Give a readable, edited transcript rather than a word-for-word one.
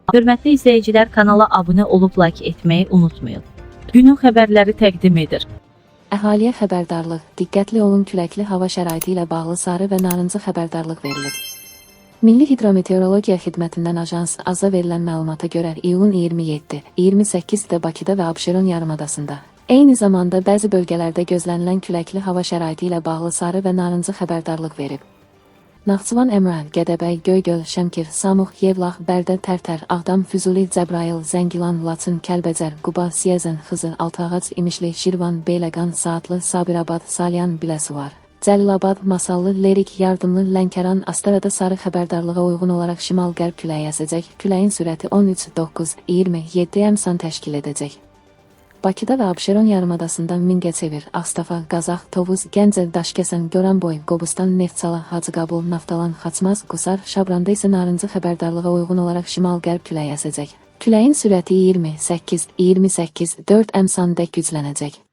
Hörmətli izləyicilər, kanala abunə olub like etməyi unutmayın. Günün xəbərləri təqdim edir. Əhaliyə xəbərdarlıq, diqqətli olun, küləkli hava şəraiti ilə bağlı sarı və narıncı xəbərdarlıq verilib. Milli Hidrometeorologiya Xidmətindən ajans AZA verilən məlumata görə iyulun 27-28-də Bakıda və Abşeron yarımadasında, eyni zamanda bəzi bölgələrdə gözlənilən küləkli hava şəraiti ilə bağlı sarı və narıncı xəbərdarlıq verib. Naxçıvan, Əmran, Gədəbəy, Göygöl, Şəmkir, Samux, Yevlax, Bərdə, Tərtər, Ağdam, Füzuli, Cəbrayıl, Zəngilan, Laçın, Kəlbəcər, Quba, Siyəzən, Xızı, Altıağac, İmişli, Şirvan, Beyləqan, Saatlı, Sabirabad, Salyan, Biləsuvar, Cəlilabad, Masallı, Lerik, Yardımlı, Lənkəran, Astarada sarı xəbərdarlığa uyğun olaraq şimal-qərb küləyi əsəcək. Küləyin sürəti 13-9-27 m təşkil edəcək. Bakıda və Abşeron yarımadasında Mingəçevir, Ağstafa, Qazax, Tovuz, Gəncə, Daşkəsən, Goranboy, Qobustan, Neftçala, Hacıqabul, Naftalan, Xaçmaz, Qusar, Şabranda isə narıncı xəbərdarlığa uyğun olaraq şimal-qərb küləyi əsəcək. Küləyin sürəti 28-4 m-dək güclənəcək.